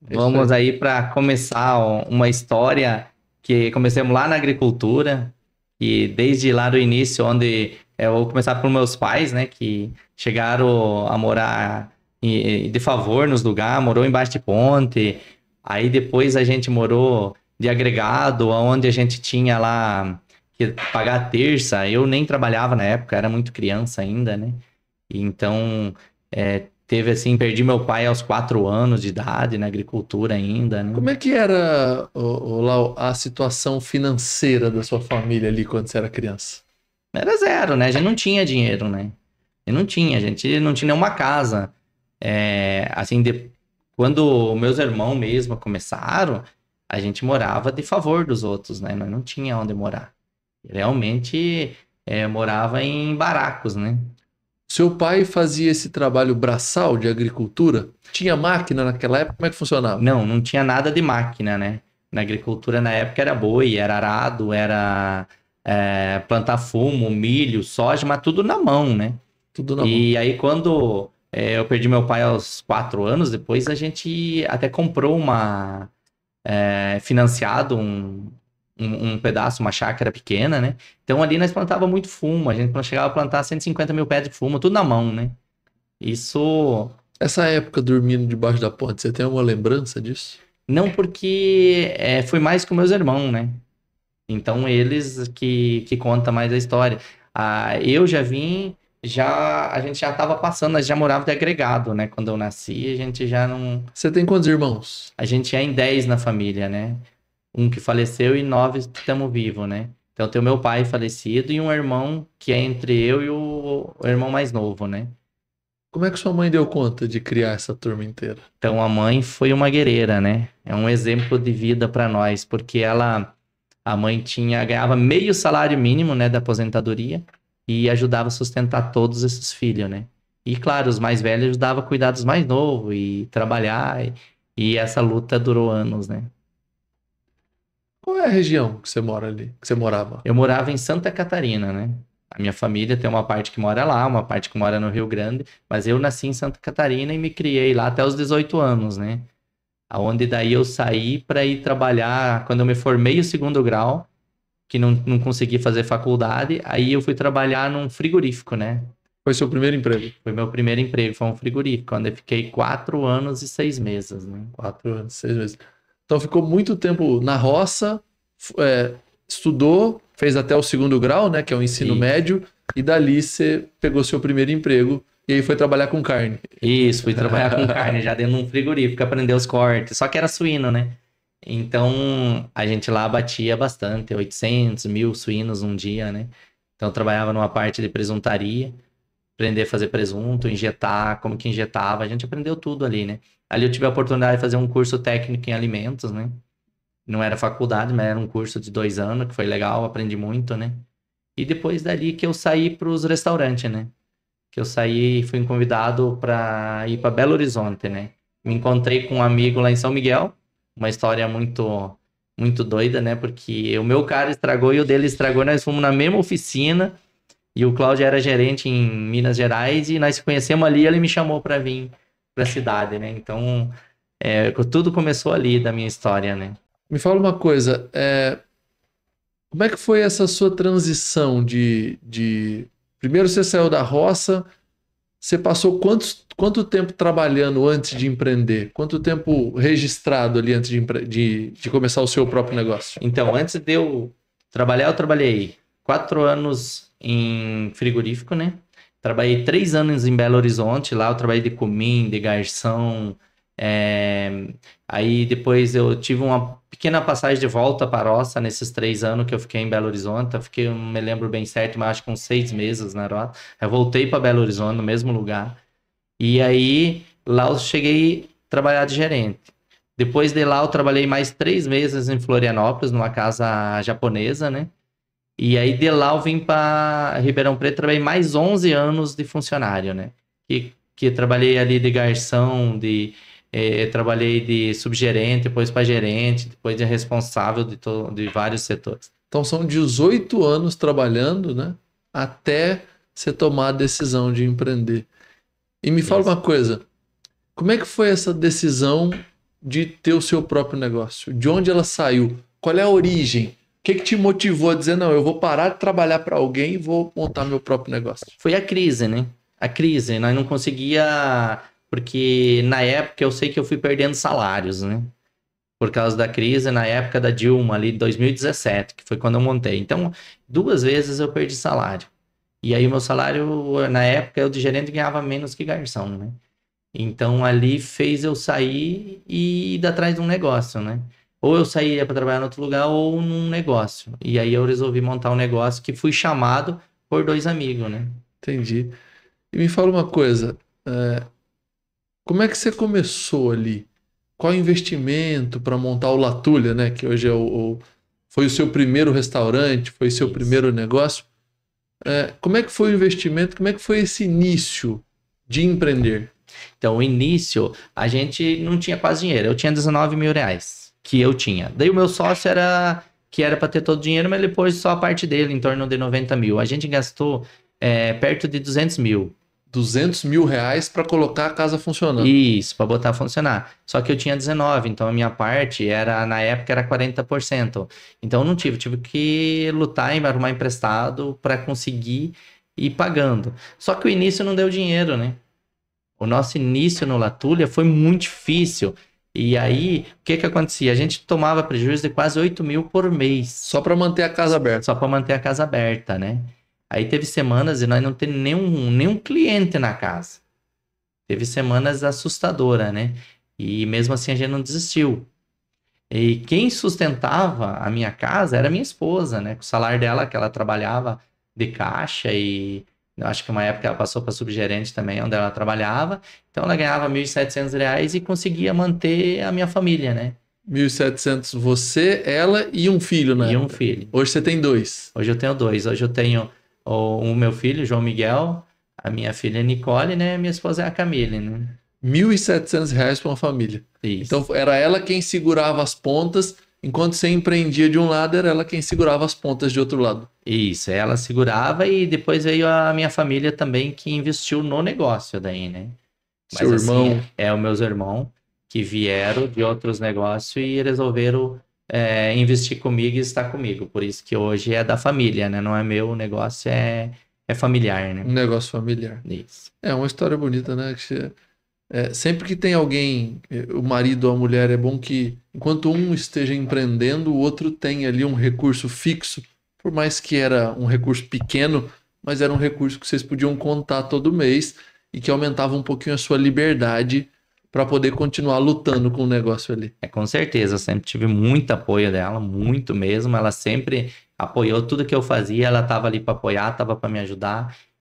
É isso Vamos aí. aí para começar uma história que começamos lá na agricultura e desde lá do início, onde eu vou começar por meus pais, né, que chegaram a morar de favor nos lugares, morou embaixo de ponte. Aí depois a gente morou de agregado, onde a gente tinha lá que pagar a terça. Eu nem trabalhava na época, era muito criança ainda, né? Então, teve assim, perdi meu pai aos 4 anos de idade na agricultura ainda, né? Como é que era, Lau, a situação financeira da sua família ali quando você era criança? Era zero, né? A gente não tinha dinheiro, né? E não tinha, a gente não tinha nenhuma casa. Assim, quando meus irmãos mesmo começaram, a gente morava de favor dos outros, né? Nós não tinha onde morar. Realmente, morava em barracos, né? Seu pai fazia esse trabalho braçal de agricultura? Tinha máquina naquela época? Como é que funcionava? Não tinha nada de máquina, né? Na agricultura na época era boi, era arado, era plantar fumo, milho, soja, mas tudo na mão, né? Tudo na mão. E aí quando eu perdi meu pai aos 4 anos, depois a gente até comprou financiado um pedaço, uma chácara pequena, né? Então ali nós plantava muito fumo, a gente chegava a plantar 150 mil pés de fumo, tudo na mão, né? Isso Essa época dormindo debaixo da ponte, você tem alguma lembrança disso? não porque foi mais com meus irmãos, né? Então eles que conta mais a história. Eu já vim, a gente já estava passando, nós já morava de agregado, né? Quando eu nasci, a gente já não, Você tem quantos irmãos? a gente é em 10 na família, né? Um que faleceu e 9 estamos vivos, né? Então tem o meu pai falecido e um irmão que é entre eu e o irmão mais novo, né? Como é que sua mãe deu conta de criar essa turma inteira? Então a mãe foi uma guerreira, né? É um exemplo de vida para nós, porque a mãe ganhava meio salário mínimo, né, da aposentadoria e ajudava a sustentar todos esses filhos, né? E claro, os mais velhos ajudavam a cuidar dos mais novos e trabalhar, e essa luta durou anos, né? Qual é a região que você mora ali, que você morava? Eu morava em Santa Catarina, né? A minha família tem uma parte que mora lá, uma parte que mora no Rio Grande, mas eu nasci em Santa Catarina e me criei lá até os 18 anos, né? Aonde daí eu saí para ir trabalhar quando eu me formei o segundo grau, que não consegui fazer faculdade, aí eu fui trabalhar num frigorífico, né? Foi seu primeiro emprego? Foi meu primeiro emprego, foi um frigorífico, onde eu fiquei 4 anos e 6 meses, né? 4 anos, 6 meses. Então ficou muito tempo na roça, estudou, fez até o segundo grau, né, que é o ensino E médio, e dali você pegou seu primeiro emprego e aí foi trabalhar com carne. isso, fui trabalhar com carne já dentro de um frigorífico, aprender os cortes, só que era suíno, né? Então a gente lá batia bastante, 800, 1.000 suínos um dia, né? Então eu trabalhava numa parte de presuntaria, aprender a fazer presunto, injetar, como que injetava, a gente aprendeu tudo ali, né? Ali eu tive a oportunidade de fazer um curso técnico em alimentos, né? Não era faculdade, mas era um curso de 2 anos, que foi legal, aprendi muito, né? E depois dali que eu saí para os restaurantes, né? Que eu saí e fui convidado para ir para Belo Horizonte, né? Me encontrei com um amigo lá em São Miguel, uma história muito doida, né? Porque o meu cara estragou e o dele estragou, nós fomos na mesma oficina e o Cláudio era gerente em Minas Gerais e nós se conhecemos ali, e ele me chamou para vir para a cidade, né? Então, tudo começou ali da minha história, né? Me fala uma coisa, como é que foi essa sua transição de... Primeiro você saiu da roça, você passou quanto tempo trabalhando antes de empreender? Quanto tempo registrado ali antes de começar o seu próprio negócio? Então, antes de eu trabalhar, eu trabalhei 4 anos em frigorífico, né? Trabalhei 3 anos em Belo Horizonte, lá eu trabalhei de comim, de garçom. é, Aí depois eu tive uma pequena passagem de volta para a roça nesses 3 anos que eu fiquei em Belo Horizonte. Eu fiquei, não me lembro bem certo, mas acho que uns 6 meses na roça. Eu voltei para Belo Horizonte, no mesmo lugar. E aí lá eu cheguei a trabalhar de gerente. Depois de lá, eu trabalhei mais 3 meses em Florianópolis, numa casa japonesa, né? E aí de lá eu vim para Ribeirão Preto, trabalhei mais 11 anos de funcionário, né? Que trabalhei ali de garçom, trabalhei de subgerente, depois para gerente, depois de responsável de vários setores. Então são 18 anos trabalhando, né? Até você tomar a decisão de empreender. E me fala Isso. uma coisa, como é que foi essa decisão de ter o seu próprio negócio? De onde ela saiu? Qual é a origem? O que te motivou a dizer, não, eu vou parar de trabalhar para alguém e vou montar meu próprio negócio? Foi a crise, né? A crise, nós não conseguia, porque na época eu sei que eu fui perdendo salários, né? Por causa da crise, na época da Dilma, ali, 2017, que foi quando eu montei. Então, 2 vezes eu perdi salário. E aí o meu salário, na época, eu de gerente ganhava menos que garçom, né? Então, ali fez eu sair e ir atrás de um negócio, né? Ou eu saía para trabalhar em outro lugar ou num negócio. E aí eu resolvi montar um negócio que fui chamado por 2 amigos, né? Entendi. E me fala uma coisa, como é que você começou ali? Qual o investimento para montar o Latulha, né? Que hoje é foi o seu primeiro restaurante, foi o seu Isso. primeiro negócio. Como é que foi o investimento? Como é que foi esse início de empreender? Então, o início, a gente não tinha quase dinheiro. Eu tinha 19 mil reais, que eu tinha. Daí o meu sócio que era para ter todo o dinheiro, mas ele pôs só a parte dele, em torno de 90 mil. A gente gastou perto de 200 mil. 200 mil reais para colocar a casa funcionando. Isso, para botar a funcionar. Só que eu tinha 19, então a minha parte na época era 40%. Então eu não tive que lutar e arrumar emprestado para conseguir ir pagando. Só que o início não deu dinheiro, né? O nosso início no Latulha foi muito difícil. E aí, o que acontecia? A gente tomava prejuízo de quase 8 mil por mês. Só para manter a casa aberta. Só para manter a casa aberta, né? Aí teve semanas e nós não temos nenhum cliente na casa. Teve semanas assustadoras, né? E mesmo assim a gente não desistiu. E quem sustentava a minha casa era minha esposa, né? Com o salário dela, que ela trabalhava de caixa e eu acho que uma época ela passou para subgerente também, onde ela trabalhava. Então ela ganhava R$ 1.700 e conseguia manter a minha família, né? 1.700 você, ela e um filho, né? E um filho. Hoje você tem 2. Hoje eu tenho 2. Hoje eu tenho o meu filho, João Miguel, a minha filha Nicole, né? Minha esposa é a Camille, né? R$ 1.700 para uma família. Isso. Então era ela quem segurava as pontas, enquanto você empreendia de um lado, era ela quem segurava as pontas de outro lado. Isso, ela segurava e depois veio a minha família também que investiu no negócio daí, né? Seu irmão. Assim, os meus irmãos que vieram de outros negócios e resolveram investir comigo e estar comigo. Por isso que hoje é da família, né? Não é meu, o negócio é familiar, né? Um negócio familiar. Isso. É uma história bonita, né? Sempre que tem alguém, o marido ou a mulher, é bom que enquanto um esteja empreendendo, o outro tem ali um recurso fixo, por mais que era um recurso pequeno, mas era um recurso que vocês podiam contar todo mês e que aumentava um pouquinho a sua liberdade para poder continuar lutando com o negócio ali. Com certeza, eu sempre tive muito apoio dela, muito mesmo. Ela sempre apoiou tudo que eu fazia, ela estava ali para apoiar, estava para me ajudar.